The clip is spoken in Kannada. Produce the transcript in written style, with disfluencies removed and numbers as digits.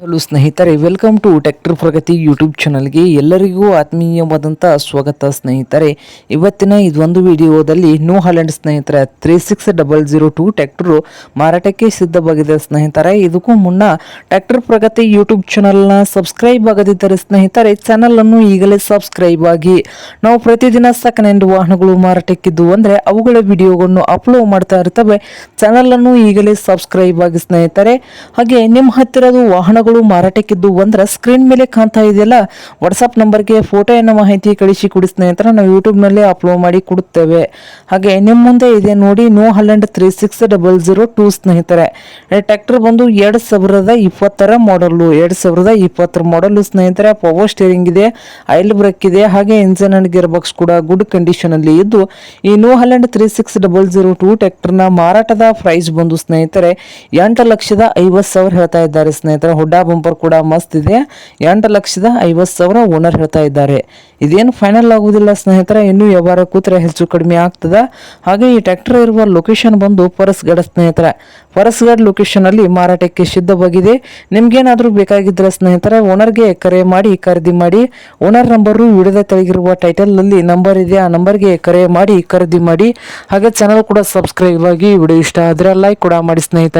ಹಲೋ ಸ್ನೇಹಿತರೆ, welcome to tractor Pragati YouTube ಚಾನಲ್ಗೆ ಎಲ್ಲರಿಗೂ ಆತ್ಮೀಯವಾದಂಥ ಸ್ವಾಗತ. ಸ್ನೇಹಿತರೆ, ಇವತ್ತಿನ ಇದೊಂದು ವಿಡಿಯೋದಲ್ಲಿ ನ್ಯೂ ಹಾಲೆಂಡ್ ಸ್ನೇಹಿತರೆ 36002 ಟ್ರ್ಯಾಕ್ಟರ್ ಮಾರಾಟಕ್ಕೆ ಸಿದ್ಧವಾಗಿದೆ. ಸ್ನೇಹಿತರೆ, ಇದಕ್ಕೂ ಮುನ್ನ ಟ್ರ್ಯಾಕ್ಟರ್ ಪ್ರಗತಿ ಯೂಟ್ಯೂಬ್ ಚಾನಲ್ನ ಸಬ್ಸ್ಕ್ರೈಬ್ ಆಗದಿದ್ದರೆ ಸ್ನೇಹಿತರೆ ಚಾನಲನ್ನು ಈಗಲೇ ಸಬ್ಸ್ಕ್ರೈಬ್ ಆಗಿ. ನಾವು ಪ್ರತಿದಿನ ಸೆಕೆಂಡ್ ಹ್ಯಾಂಡ್ ವಾಹನಗಳು ಮಾರಾಟಕ್ಕಿದ್ದು ಅಂದರೆ ಅವುಗಳ ವಿಡಿಯೋಗಳನ್ನು ಅಪ್ಲೋಡ್ ಮಾಡ್ತಾ ಇರ್ತವೆ. ಚಾನಲನ್ನು ಈಗಲೇ ಸಬ್ಸ್ಕ್ರೈಬ್ ಆಗಿ ಸ್ನೇಹಿತರೆ. ಹಾಗೆ ನಿಮ್ಮ ಹತ್ತಿರದ ವಾಹನಗಳು ಮಾರಾಟಕ್ಕಿದ್ದು ಅಂದ್ರೆ ಸ್ಕ್ರೀನ್ ಮೇಲೆ ಕಾಣ್ತಾ ಇದೆಯಲ್ಲ, ವಾಟ್ಸ್ಆಪ್ ನಂಬರ್ಗೆ ಫೋಟೋಯನ್ನು ಮಾಹಿತಿ ಕಳಿಸಿ ಕೊಡಿ ಸ್ನೇಹಿತರೆ. ನಾವು ಯೂಟ್ಯೂಬ್ನಲ್ಲಿ ಅಪ್ಲೋಡ್ ಮಾಡಿ ಕೊಡುತ್ತೇವೆ. ಹಾಗೆ ನಿಮ್ಮ ಮುಂದೆ ಇದೆ ನೋಡಿ ನ್ಯೂ ಹಾಲೆಂಡ್ 36002 ಸ್ನೇಹಿತರೆ. ಟ್ರ್ಯಾಕ್ಟರ್ ಬಂದು 2020 ಮಾಡಲು 2020 ಮಾಡಲು ಸ್ನೇಹಿತರೆ. ಪವರ್ ಸ್ಟೇರಿಂಗ್ ಇದೆ, ಆಯಿಲ್ ಬ್ರೇಕ್ ಇದೆ, ಹಾಗೆ ಇಂಜಿನ್ ಅಂಡ್ ಗೇರ್ ಬಾಕ್ಸ್ ಕೂಡ ಗುಡ್ ಕಂಡೀಷನ್ ಅಲ್ಲಿ ಇದ್ದು ಈ ನ್ಯೂ ಹಾಲೆಂಡ್ 36002 ಟ್ರ್ಯಾಕ್ಟರ್ನ ಮಾರಾಟದ ಪ್ರೈಸ್ ಬಂದು ಸ್ನೇಹಿತರೆ 8,50,000 ಹೇಳ್ತಾ ಇದ್ದಾರೆ ಸ್ನೇಹಿತರೆ. ಹುಡ್ಡಾ ಬಂಪರ್ ಕೂಡ ಮಸ್ತ್ ಇದೆ. 8,50,000 ಓನರ್ ಹೇಳ್ತಾ ಇದ್ದಾರೆ. ಇದೇನು ಫೈನಲ್ ಆಗುವುದಿಲ್ಲ ಸ್ನೇಹಿತರೆ, ಇನ್ನೂ ವ್ಯವಹಾರ ಕೂತ್ರೆ ಹೆಚ್ಚು ಕಡಿಮೆ ಆಗ್ತದ. ಹಾಗೆ ಈ ಟ್ರ್ಯಾಕ್ಟರ್ ಇರುವ ಲೊಕೇಶನ್ ಬಂದು ಪರಸ್ಗಢ ಸ್ನೇಹಿತರೆ. ಪರಸ್ಗಢ ಲೊಕೇಶನ್ ಅಲ್ಲಿ ಮಾರಾಟಕ್ಕೆ ಸಿದ್ಧವಾಗಿದೆ. ನಿಮ್ಗೇನಾದ್ರೂ ಬೇಕಾಗಿದ್ರೆ ಸ್ನೇಹಿತರೆ ಓನರ್ಗೆ ಕರೆ ಮಾಡಿ ಖರೀದಿ ಮಾಡಿ. ಓನರ್ ನಂಬರು ವಿಡಿಯೋದ ತೆಳಗಿರುವ ಟೈಟಲ್ ಅಲ್ಲಿ ನಂಬರ್ ಇದೆ, ಆ ನಂಬರ್ಗೆ ಕರೆ ಮಾಡಿ ಖರೀದಿ ಮಾಡಿ. ಹಾಗೆ ಚಾನಲ್ ಕೂಡ ಸಬ್ಸ್ಕ್ರೈಬ್ ಆಗಿ. ವಿಡಿಯೋ ಇಷ್ಟ ಆದ್ರೆ ಲೈಕ್ ಕೂಡ ಮಾಡಿ ಸ್ನೇಹಿತರೆ.